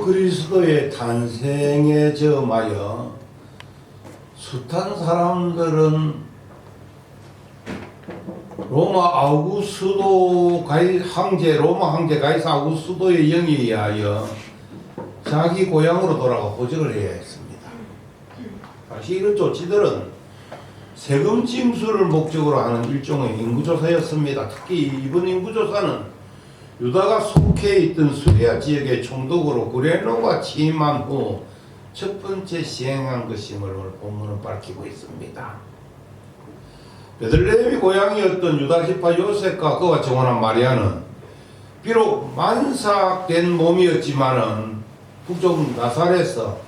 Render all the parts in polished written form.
그리스도의 탄생에 점하여 숱한 사람들은 로마 황제 가이사 아우구스도의 영에 의하여 자기 고향으로 돌아가 호적을 해야 했습니다. 사실 이런 조치들은 세금 징수를 목적으로 하는 일종의 인구조사였습니다. 특히 이번 인구조사는 유다가 속해 있던 수리아 지역의 총독으로 구레노가 취임한 후 첫 번째 시행한 것임을 오늘 본문은 밝히고 있습니다. 베들레헴이 고향이었던 유다 지파 요셉과 그와 정혼한 마리아는 비록 만삭된 몸이었지만은 북쪽 나사렛에서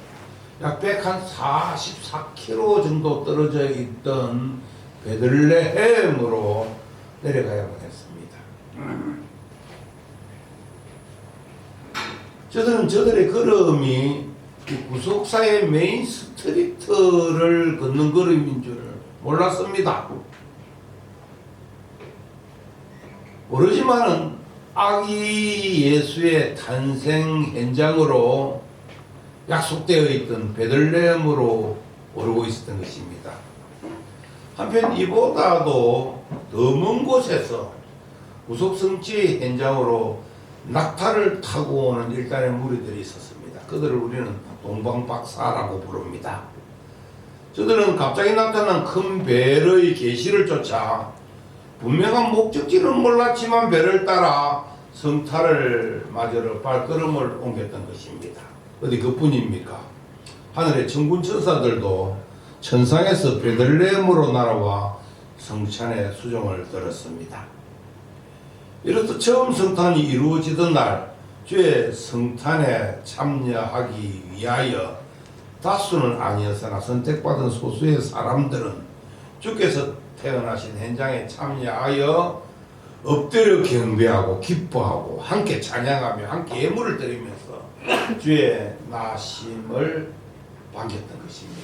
약 144km 정도 떨어져 있던 베들레헴으로 내려가야만 했습니다. 저들의 걸음이 구속사의 메인 스트리트를 걷는 걸음인 줄 몰랐습니다. 모르지만은 아기 예수의 탄생 현장으로 약속되어 있던 베들레헴으로 오르고 있었던 것입니다. 한편 이보다도 더 먼 곳에서 구속성취의 현장으로 낙타를 타고 오는 일단의 무리들이 있었습니다. 그들을 우리는 동방박사라고 부릅니다. 저들은 갑자기 나타난 큰 벨의 계시를 쫓아 분명한 목적지는 몰랐지만 배를 따라 성탈을 맞으러 발걸음을 옮겼던 것입니다. 어디 그뿐입니까? 하늘의 천군 천사들도 천상에서 베들레헴으로 날아와 성찬의 수종을 들었습니다. 이렇듯 처음 성탄이 이루어지던 날 주의 성탄에 참여하기 위하여 다수는 아니었으나 선택받은 소수의 사람들은 주께서 태어나신 현장에 참여하여 엎드려 경배하고 기뻐하고 함께 찬양하며 함께 예물을 드리면서 주의 나심을 반겼던 것입니다.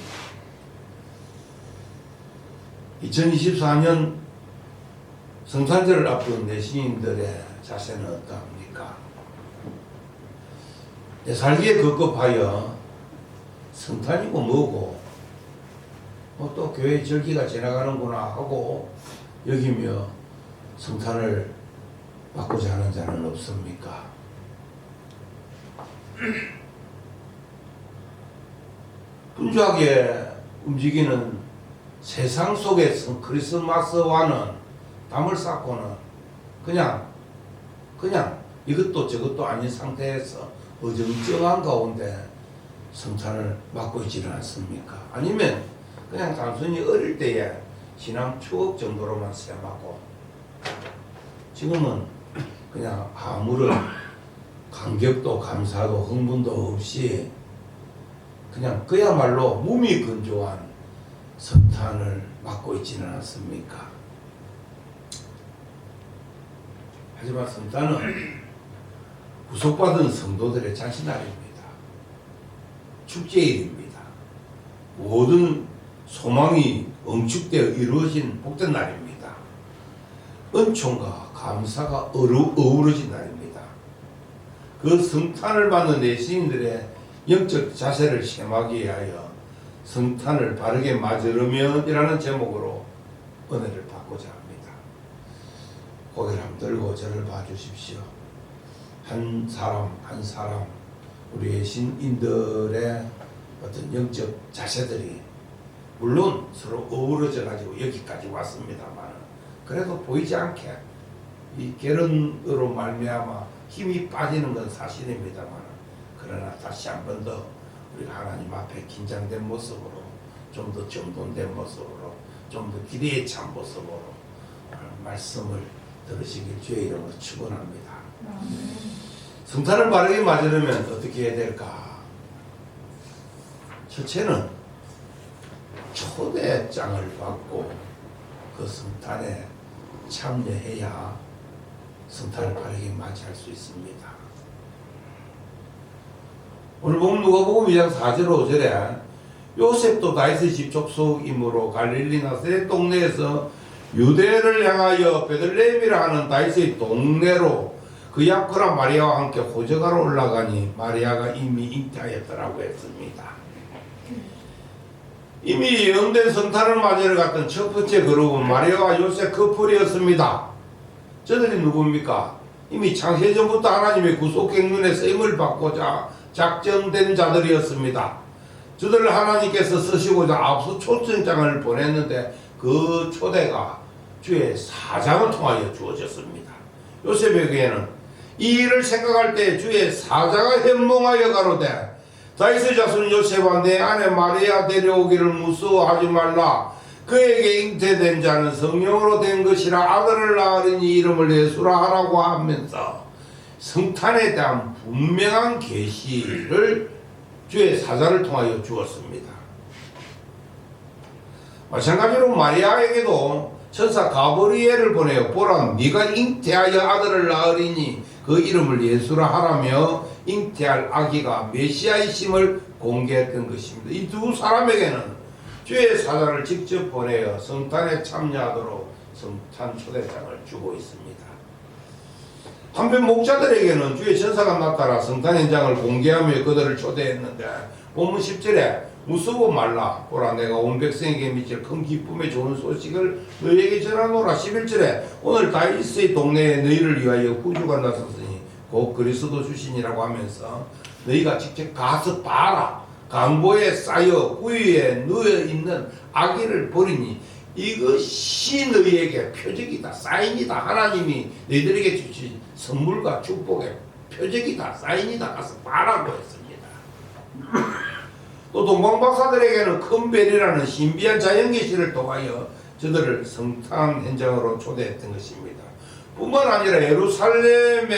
2024년 성탄절을 앞둔 내신인들의 자세는 어떠합니까? 내 살기에 급급하여 성탄이고 뭐고 또 교회 절기가 지나가는구나 하고 여기며 성탄을 받고자 하는 자는 없습니까? 분주하게 움직이는 세상 속에서 크리스마스와는 담을 쌓고는 그냥 이것도 저것도 아닌 상태에서 어정쩡한 가운데 성탄을 맞고 있지는 않습니까? 아니면 그냥 단순히 어릴 때의 신앙 추억 정도로만 생각하고 지금은 그냥 아무런 감격도 감사도 흥분도 없이 그냥 그야말로 몸이 건조한 성탄을 맞고 있지는 않습니까? 하지만 성탄은 구속받은 성도들의 잔치날입니다. 축제일입니다. 모든 소망이 응축되어 이루어진 복된 날입니다. 은총과 감사가 어우러진 날입니다. 그 성탄을 받는 내신인들의 영적 자세를 심하게 위하여 성탄을 바르게 맞으려면 이라는 제목으로 은혜를 받고자 합니다. 고개를 한번 들고 저를 봐주십시오. 한 사람 한 사람 우리의 신인들의 어떤 영적 자세들이 물론 서로 어우러져 가지고 여기까지 왔습니다만 그래도 보이지 않게 이 결혼으로 말미암아 힘이 빠지는 건 사실입니다만 그러나 다시 한 번 더 우리가 하나님 앞에 긴장된 모습으로 좀 더 정돈된 모습으로 좀 더 기대에 찬 모습으로 말씀을 들으시길 주의 이름으로 축원합니다. 성탄을 바르게 맞으려면 어떻게 해야 될까? 첫째는 초대장을 받고 그 성탄에 참여해야 성탄을 바르게 맞이할 수 있습니다. 오늘 보면 누가복음 2장 4절 5절에 요셉도 다윗의 집 족속이므로 갈릴리 나사렛 동네에서 유대를 향하여 베들레헴이라 하는 다윗의 동네로 그 약혼한 마리아와 함께 호적하러 올라가니 마리아가 이미 잉태하였더라고 했습니다. 이미 예언된 성탄을 맞이를 갔던 첫 번째 그룹은 마리아와 요셉 커플이었습니다. 저들이 누굽니까? 이미 창세전부터 하나님의 구속 경륜의 쓰임을 받고자 작정된 자들이었습니다. 저들을 하나님께서 쓰시고자 앞서 초청장을 보냈는데 그 초대가 주의 사장을 통하여 주어졌습니다. 요셉에게는 이 일을 생각할 때 주의 사자가 현몽하여 가로되 다윗의 자손 요셉아 내 아내 마리아 데려오기를 무서워하지 말라. 그에게 잉태된 자는 성령으로 된 것이라 아들을 낳으리니 이름을 예수라 하라고 하면서 성탄에 대한 분명한 계시를 주의 사자를 통하여 주었습니다. 마찬가지로 마리아에게도 천사 가브리엘을 보내어 보라 네가 잉태하여 아들을 낳으리니 그 이름을 예수라 하라며 잉태할 아기가 메시아이심을 공개했던 것입니다. 이 두 사람에게는 주의 사자를 직접 보내어 성탄에 참여하도록 성탄 초대장을 주고 있습니다. 한편 목자들에게는 주의 천사가 나타나 성탄 현장을 공개하며 그들을 초대했는데 본문 10절에 무서워 말라 보라 내가 온 백성에게 미칠 큰 기쁨의 좋은 소식을 너희에게 전하노라. 11절에 오늘 다윗의 동네에 너희를 위하여 구주가 나섰으니 곧 그리스도 주신이라고 하면서 너희가 직접 가서 봐라. 강보에 쌓여 구유에 누워있는 아기를 보리니 이것이 너희에게 표적이다 사인이다. 하나님이 너희들에게 주신 선물과 축복의 표적이다 사인이다. 가서 봐라고 했습니다. 또 동방박사들에게는 큰 별이라는 신비한 자연계시를 통하여 저들을 성탄 현장으로 초대했던 것입니다. 뿐만 아니라 예루살렘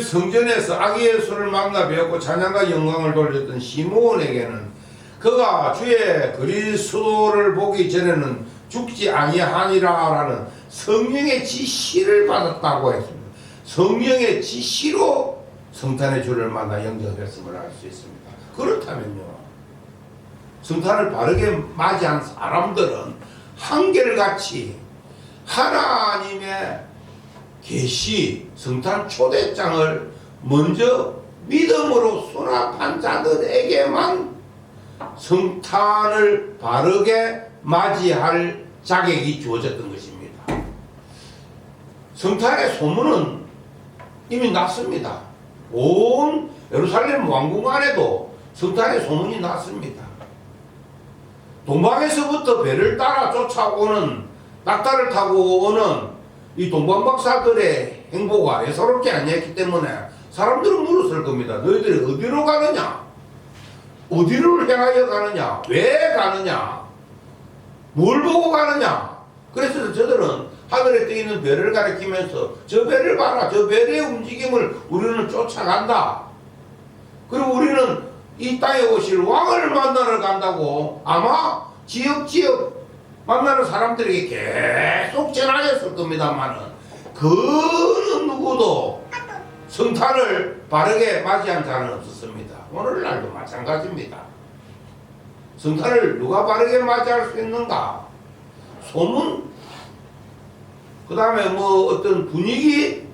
성전에서 아기 예수를 만나 배웠고 찬양과 영광을 돌렸던 시므온에게는 그가 주의 그리스도를 보기 전에는 죽지 아니하니라라는 성령의 지시를 받았다고 했습니다. 성령의 지시로 성탄의 주를 만나 영접했음을 알 수 있습니다. 그렇다면요, 성탄을 바르게 맞이한 사람들은 한결같이 하나님의 계시 성탄 초대장을 먼저 믿음으로 수납한 자들에게만 성탄을 바르게 맞이할 자격이 주어졌던 것입니다. 성탄의 소문은 이미 났습니다. 온 예루살렘 왕궁 안에도 성탄의 소문이 났습니다. 동방에서부터 배를 따라 쫓아오는 낙타를 타고 오는 이 동방박사들의 행보가 예사롭지 아니었기 때문에 사람들은 물었을 겁니다. 너희들이 어디로 가느냐? 어디를 향하여 가느냐? 왜 가느냐? 뭘 보고 가느냐? 그래서 저들은 하늘에 떠 있는 별을 가리키면서 저 별을 봐라. 저 별의 움직임을 우리는 쫓아간다. 그리고 우리는 이 땅에 오실 왕을 만나러 간다고 아마 지역 만나는 사람들에게 계속 전하였을 겁니다만은 그 누구도 성탄을 바르게 맞이한 자는 없었습니다. 오늘날도 마찬가지입니다. 성탄을 누가 바르게 맞이할 수 있는가? 소문, 그 다음에 뭐 어떤 분위기,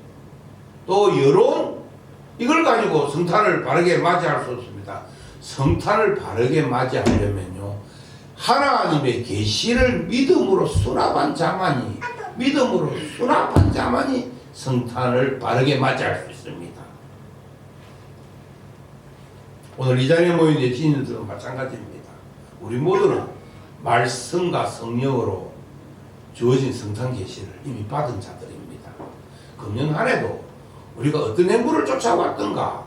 또 여론, 이걸 가지고 성탄을 바르게 맞이할 수 없습니다. 성탄을 바르게 맞이하려면요, 하나님의 계시를 믿음으로 수납한 자만이 성탄을 바르게 맞이할 수 있습니다. 오늘 이 자리에 모인 예수님들은 마찬가지입니다. 우리 모두는 말씀과 성령으로 주어진 성탄 계시를 이미 받은 자들입니다. 금년 한 해도 우리가 어떤 행보를 쫓아왔던가,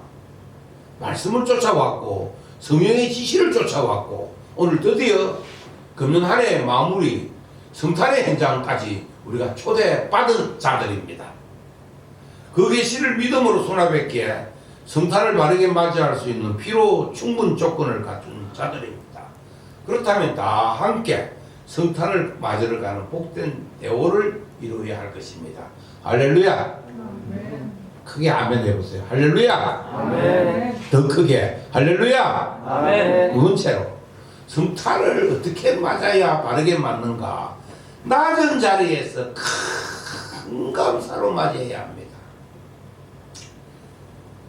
말씀을 쫓아왔고 성령의 지시를 쫓아왔고 오늘 드디어 금년 한 해의 마무리 성탄의 현장까지 우리가 초대받은 자들입니다. 그 계시를 믿음으로 수납했기에 성탄을 바르게 맞이할 수 있는 필요 충분 조건을 갖춘 자들입니다. 그렇다면 다 함께 성탄을 맞으러 가는 복된 대오를 이루어야 할 것입니다. 할렐루야. 아멘. 크게 아멘 해보세요. 할렐루야. 아멘. 더 크게 할렐루야. 아멘. 두 번째로 성탄을 어떻게 맞아야 바르게 맞는가? 낮은 자리에서 큰 감사로 맞이해야 합니다.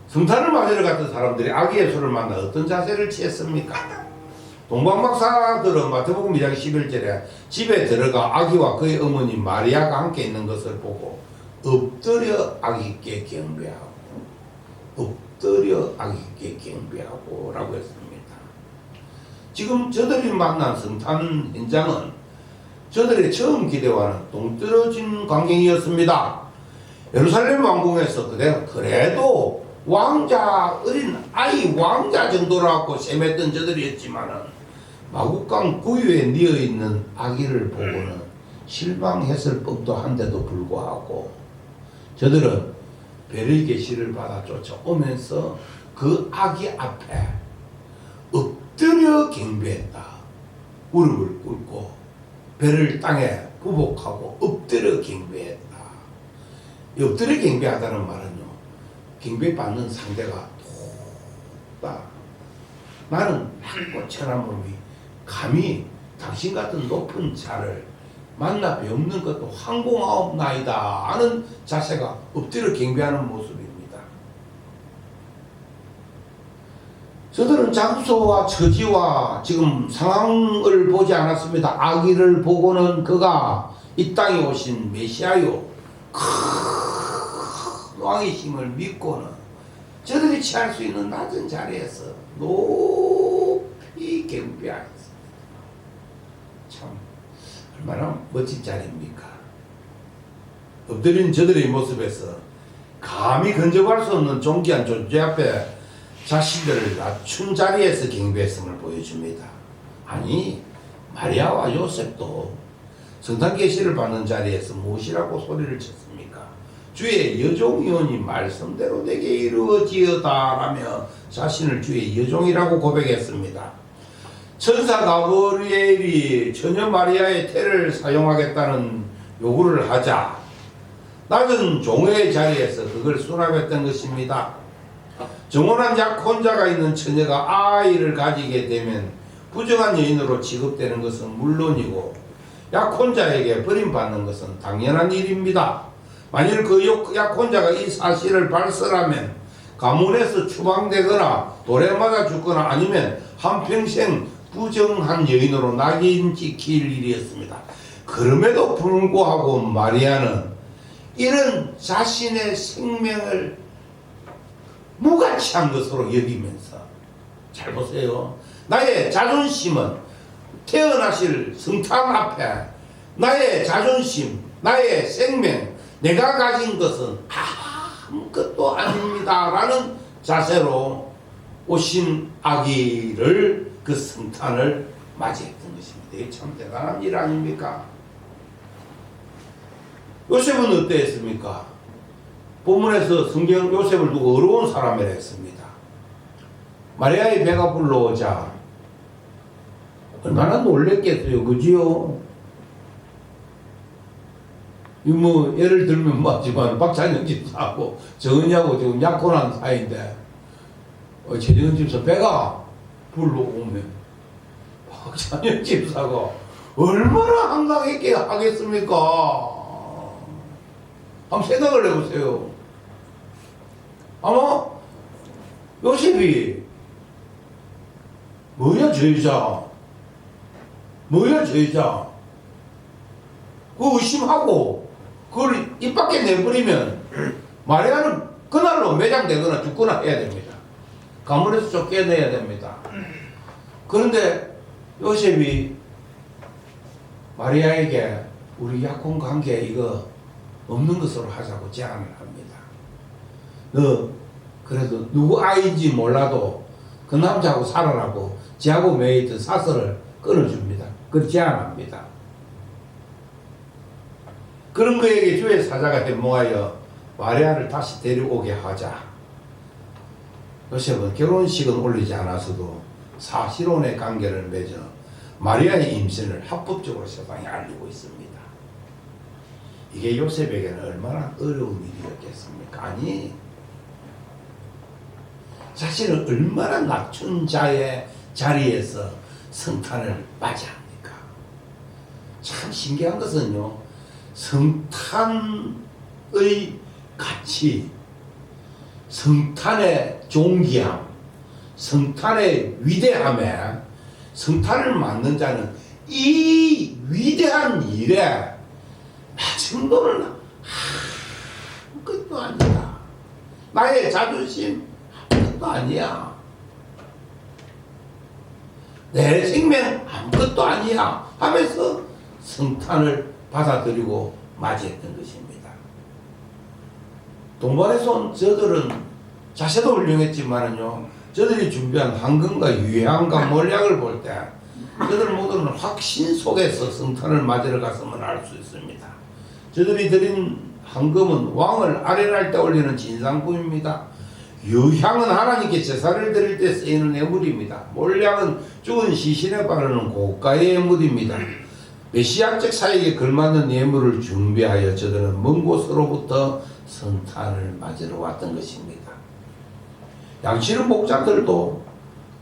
성탄을 맞으러 갔던 사람들이 아기 예수를 만나 어떤 자세를 취했습니까? 동방박사들은 마태복음 2장 11절에 집에 들어가 아기와 그의 어머니 마리아가 함께 있는 것을 보고 엎드려 아기께 경배하고, 엎드려 아기께 경배하고 라고 했습니다. 지금 저들이 만난 성탄 현장은 저들의 처음 기대와는 동떨어진 광경이었습니다. 예루살렘 왕궁에서 그래도 왕자, 어린 아이 왕자 정도라고 셈했던 저들이었지만은 마국강 구유에 뉘어있는 아기를 보고는 실망했을 법도 한데도 불구하고 저들은 별의 계시를 받아 쫓아오면서 그 아기 앞에 엎드려 경배했다. 무릎을 꿇고 배를 땅에 부복하고 엎드려 경배했다. 엎드려 경배하다는 말은요, 경배받는 상대가 다 나는 맑고 천한 몸이 감히 당신 같은 높은 자를 만나 뵙는 것도 황공하옵나이다 하는 자세가 엎드려 경배하는 모습입니다. 저들은 장소와 처지와 지금 상황을 보지 않았습니다. 아기를 보고는 그가 이 땅에 오신 메시아요, 큰 왕이심을 믿고는 저들이 취할 수 있는 낮은 자리에서 높이 경배하였습니다. 참 얼마나 멋진 자리입니까? 엎드린 저들의 모습에서 감히 근접할 수 없는 존귀한 존재 앞에 자신들을 낮춘 자리에서 경배했음을 보여줍니다. 아니, 마리아와 요셉도 성탄 계시를 받는 자리에서 무엇이라고 소리를 쳤습니까? 주의 여종이오니 말씀대로 내게 이루어지어다 라며 자신을 주의 여종이라고 고백했습니다. 천사 가브리엘이 처녀 마리아의 태를 사용하겠다는 요구를 하자 낮은 종의 자리에서 그걸 수납했던 것입니다. 정혼한 약혼자가 있는 처녀가 아이를 가지게 되면 부정한 여인으로 취급되는 것은 물론이고 약혼자에게 버림받는 것은 당연한 일입니다. 만일 그 약혼자가 이 사실을 발설하면 가문에서 추방되거나 돌에 맞아 죽거나 아니면 한평생 부정한 여인으로 낙인 찍힐 일이었습니다. 그럼에도 불구하고 마리아는 이런 자신의 생명을 무가치한 것으로 여기면서, 잘 보세요, 나의 자존심은 태어나실 성탄 앞에 나의 자존심, 나의 생명, 내가 가진 것은 아무것도 아닙니다 라는 자세로 오신 아기를, 그 성탄을 맞이했던 것입니다. 이게 참 대단한 일 아닙니까? 요셉은 어땠습니까? 본문에서 성경 요셉을 두고 어려운 사람이라 했습니다. 마리아의 배가 불러오자 얼마나 놀랬겠어요, 그지요? 뭐 예를 들면 맞지만 박찬영 집사하고 정은이하고 지금 약혼한 사이인데 최정은 집사 배가 불러오면 박찬영 집사가 얼마나 한강했게 하겠습니까? 한번 생각을 해보세요. 아마 요셉이 뭐야 저 여자, 뭐야 저 여자, 그 의심하고 그걸 입 밖에 내버리면 마리아는 그날로 매장되거나 죽거나 해야 됩니다. 가문에서 쫓겨내야 됩니다. 그런데 요셉이 마리아에게 우리 약혼 관계 이거 없는 것으로 하자고 제안을 합니다. 너 그래도 누구 아이인지 몰라도 그 남자하고 살아라고 지하고 매있던 사설을 끊어줍니다. 그 제안합니다. 그런 그에게 주의 사자가 해몽하여 마리아를 다시 데려오게 하자. 요셉은 결혼식은 올리지 않았어도 사실혼의 관계를 맺어 마리아의 임신을 합법적으로 세상에 알리고 있습니다. 이게 요셉에게는 얼마나 어려운 일이었겠습니까? 아니, 자신을 얼마나 낮춘 자의 자리에서 성탄을 맞이합니까? 참 신기한 것은요, 성탄의 가치, 성탄의 존귀함, 성탄의 위대함에 성탄을 맞는 자는 이 위대한 일에 나 정도는 아무것도 아니다. 나의 자존심 아무것도 아니야. 내 생명 아무것도 아니야 하면서 성탄을 받아들이고 맞이했던 것입니다. 동반에서 온 저들은 자세도 훌륭했지만은요, 저들이 준비한 황금과 유향과 몰약을 볼 때 저들 모두는 확신 속에서 성탄을 맞으러 갔음을 알 수 있습니다. 저들이 드린 황금은 왕을 아련할 때 올리는 진상품입니다. 유향은 하나님께 제사를 드릴 때 쓰이는 예물입니다. 몰약은 죽은 시신에 바르는 고가의 예물입니다. 메시아적 사역에 걸맞는 예물을 준비하여 저들은 먼 곳으로부터 성탄을 맞으러 왔던 것입니다. 양치는 목자들도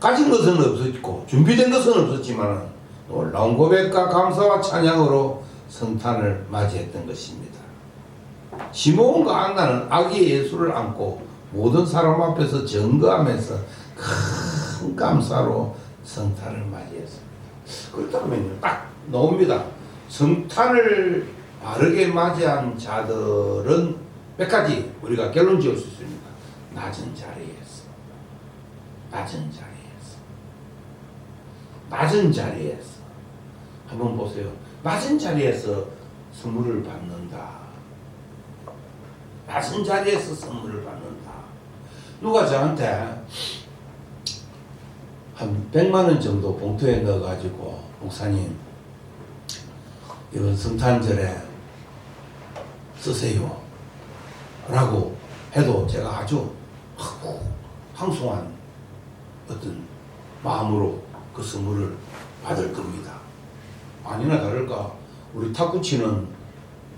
가진 것은 없었고 준비된 것은 없었지만 놀라운 고백과 감사와 찬양으로 성탄을 맞이했던 것입니다. 시몬과 안나는 아기 예수를 안고 모든 사람 앞에서 증거하면서 큰 감사로 성탄을 맞이했습니다. 그렇다면 딱 나옵니다. 성탄을 바르게 맞이한 자들은 몇 가지 우리가 결론 지을 수 있습니다. 낮은 자리에서, 낮은 자리에서, 낮은 자리에서 한번 보세요. 낮은 자리에서 선물을 받는다. 낮은 자리에서 선물을 받는다. 누가 저한테 한 100만 원 정도 봉투에 넣어가지고 목사님 이번 성탄절에 쓰세요 라고 해도 제가 아주 황송한 어떤 마음으로 그 선물을 받을 겁니다. 아니나 다를까 우리 탁구 치는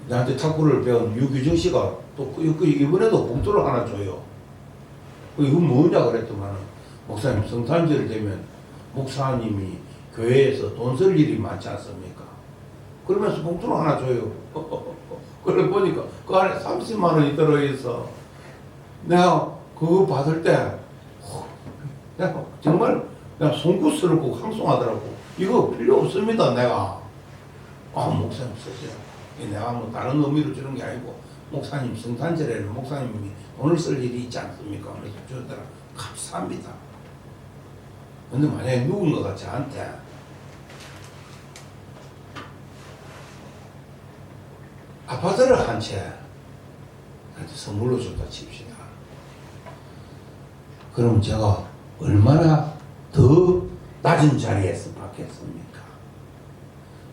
나한테 탁구를 배운 유규정 씨가 또 이번에도 봉투를 하나 줘요. 이건 뭐냐 그랬더만 목사님 성탄절 되면 목사님이 교회에서 돈 쓸 일이 많지 않습니까? 그러면서 봉투를 하나 줘요. 그래 보니까 그 안에 30만 원이 들어있어. 내가 그거 받을 때 내가 정말 내가 송구스럽고 황송하더라고. 이거 필요 없습니다. 내가 목사님 쓰세요. 내가 뭐 다른 의미로 주는 게 아니고 목사님 성탄절에는 목사님이 돈을 쓸 일이 있지 않습니까? 그래서 주더라. 감사합니다. 근데 만약에 누군가가 저한테 아파트를 한 채 한테 선물로 줬다 칩시다. 그럼 제가 얼마나 더 낮은 자리에서 받겠습니까?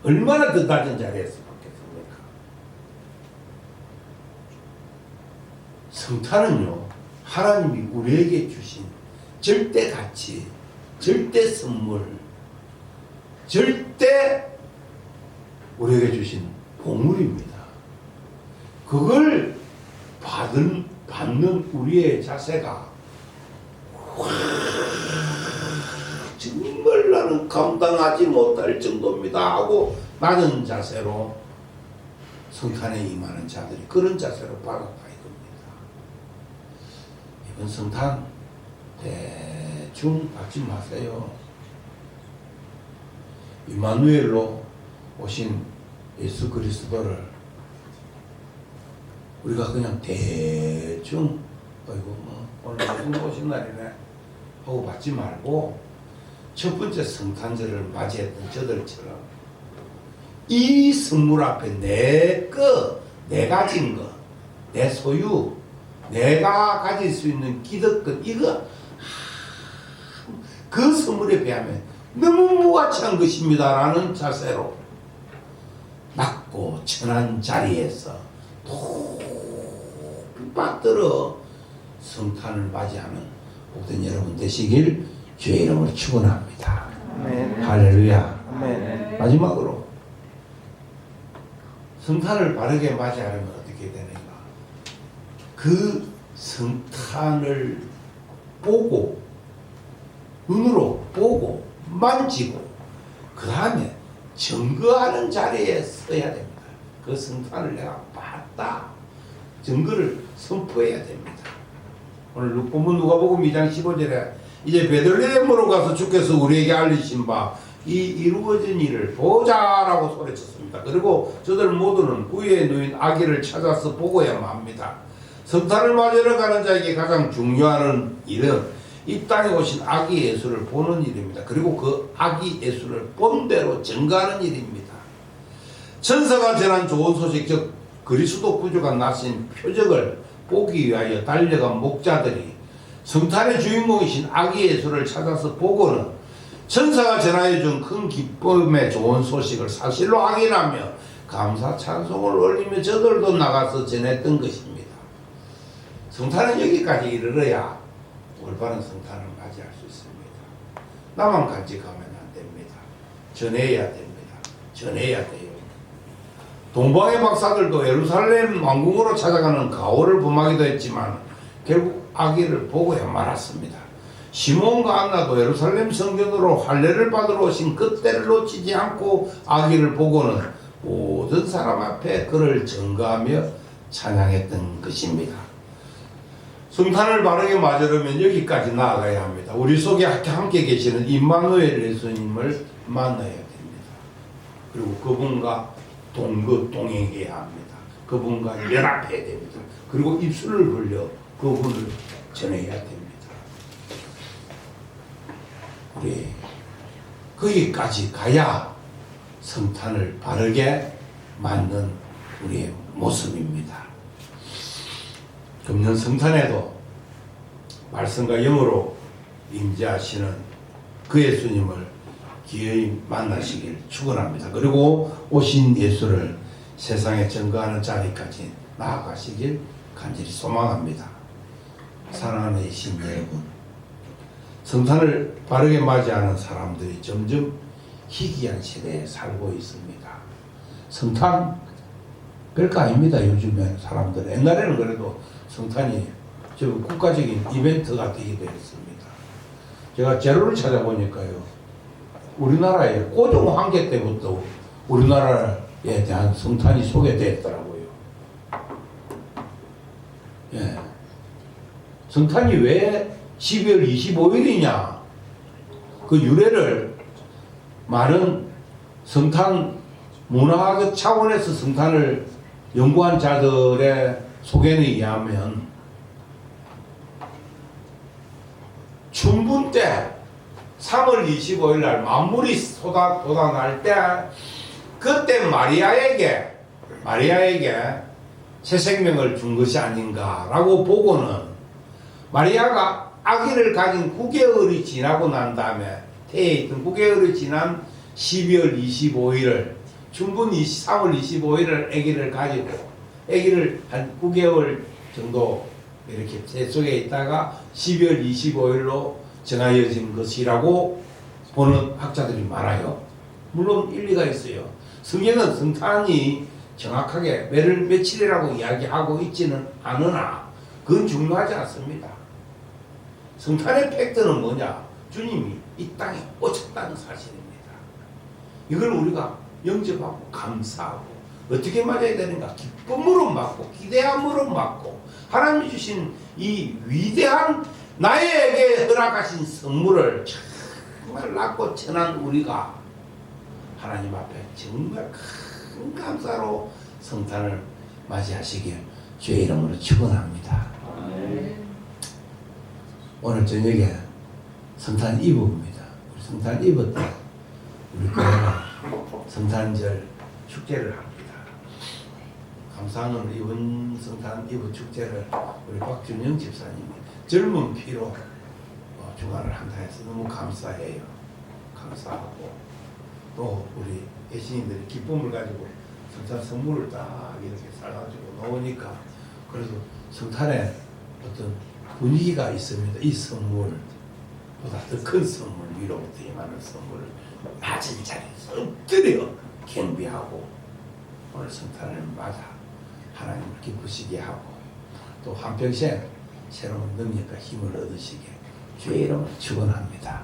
얼마나 더 낮은 자리에서 받겠습니까? 성탄은요, 하나님이 우리에게 주신 절대 가치, 절대 선물, 절대 우리에게 주신 보물입니다. 그걸 받는 우리의 자세가 정말 나는 감당하지 못할 정도입니다 하고 낮은 자세로 성탄에 임하는 자들이 그런 자세로 받아가야 됩니다. 이번 성탄 대충 받지 마세요. 임마누엘로 오신 예수 그리스도를 우리가 그냥 대충 오늘 무슨 오신 날이네 하고 받지 말고 첫 번째 성탄절을 맞이했던 저들처럼 이 선물 앞에 내 가진 거, 내 소유, 내가 가질 수 있는 기득권 이거 그 선물에 비하면 너무 무가치한 것입니다 라는 자세로 낮고 천한 자리에서 푹 빠뜨려 성탄을 맞이하는 복된 여러분 되시길 주의 이름으로 축원합니다. 할렐루야. 아멘. 마지막으로 성탄을 바르게 맞이하려면 어떻게 되는가? 그 성탄을 보고 눈으로 보고 만지고 그 다음에 증거하는 자리에 서야 됩니다. 그 성탄을 내가 봤다. 증거를 선포해야 됩니다. 오늘 본문 누가복음 2장 15절에 이제 베들레헴으로 가서 주께서 우리에게 알리신 바 이 이루어진 일을 보자라고 소리쳤습니다. 그리고 저들 모두는 구유에 누인 아기를 찾아서 보고야만 합니다. 성탄을 맞으러 가는 자에게 가장 중요한 일은 이 땅에 오신 아기 예수를 보는 일입니다. 그리고 그 아기 예수를 본대로 증거하는 일입니다. 천사가 전한 좋은 소식, 즉 그리스도 구주가 나신 표적을 보기 위하여 달려간 목자들이 성탄의 주인공이신 아기 예수를 찾아서 보고는 천사가 전하여 준 큰 기쁨의 좋은 소식을 사실로 확인하며 감사 찬송을 올리며 저들도 나가서 전했던 것입니다. 성탄은 여기까지 이르러야 올바른 성탄을 맞이할 수 있습니다. 나만 간직하면 안 됩니다. 전해야 됩니다. 전해야 돼요. 동방의 박사들도 예루살렘 왕궁으로 찾아가는 가오를 범하기도 했지만 결국 아기를 보고야 말았습니다. 시몬과 안나도 예루살렘 성전으로 할례를 받으러 오신 그때를 놓치지 않고 아기를 보고는 모든 사람 앞에 그를 증거하며 찬양했던 것입니다. 성탄을 바르게 맞으려면 여기까지 나아가야 합니다. 우리 속에 함께 계시는 임마누엘 예수님을 만나야 됩니다. 그리고 그분과 동행해야 합니다. 그분과 연합해야 됩니다. 그리고 입술을 벌려 그분을 전해야 됩니다. 우리 거기까지 가야 성탄을 바르게 맞는 우리의 모습입니다. 금년 성탄에도 말씀과 영으로 임재하시는 그 예수님을 기어이 만나시길 축원합니다. 그리고 오신 예수를 세상에 증거하는 자리까지 나아가시길 간절히 소망합니다. 사랑하는 예신 여러분, 성탄을 바르게 맞이하는 사람들이 점점 희귀한 시대에 살고 있습니다. 성탄 별거 아닙니다. 요즘에 사람들. 옛날에는 그래도 성탄이 국가적인 이벤트가 되기도 했습니다. 제가 재료를 찾아보니까요, 우리나라의 고종 황제 때부터 우리나라에 대한 성탄이 소개되었더라고요. 예. 성탄이 왜 12월 25일이냐? 그 유래를 많은 성탄 문화적 차원에서 성탄을 연구한 자들의 소견에 의하면 춘분 때 3월 25일 날 만물이 쏟아날 때 그때 마리아에게 새 생명을 준 것이 아닌가라고 보고는 마리아가 아기를 가진 9개월이 지나고 난 다음에 태에 있던 9개월이 지난 12월 25일을 춘분 3월 25일을 아기를 가지고 아기를 한 9개월 정도 이렇게 태 속에 있다가 12월 25일로 정하여진 것이라고 보는 학자들이 많아요. 물론 일리가 있어요. 성경은 성탄이 정확하게 며칠이라고 이야기하고 있지는 않으나 그건 중요하지 않습니다. 성탄의 팩트는 뭐냐? 주님이 이 땅에 오셨다는 사실입니다. 이걸 우리가 영접하고 감사하고 어떻게 맞아야 되는가? 기쁨으로 맞고 기대함으로 맞고 하나님이 주신 이 위대한 나에게 허락하신 선물을 정말 낮고 천한 우리가 하나님 앞에 정말 큰 감사로 성탄을 맞이하시길 주의 이름으로 축원합니다. 오늘 저녁에 성탄 이브입니다. 우리 성탄 이브 때 우리 교회가 성탄절 축제를 합니다. 감사하는 이번 성탄 이브 축제를 우리 박준영 집사님이 젊은 피로 주관을 한다 해서 너무 감사해요. 감사하고 또 우리 예신인들이 기쁨을 가지고 성탄 선물을 딱 이렇게 싸가지고 놓으니까 그래도 성탄에 어떤 분위기가 있습니다. 이 선물보다 더 큰 선물, 위로부터 임하는 선물을 낮은 자리에서 엎드려 경배하고 오늘 성탄을 맞아 하나님을 기쁘시게 하고 또 한평생 새로운 능력과 힘을 얻으시게 주의 이름으로 축원합니다.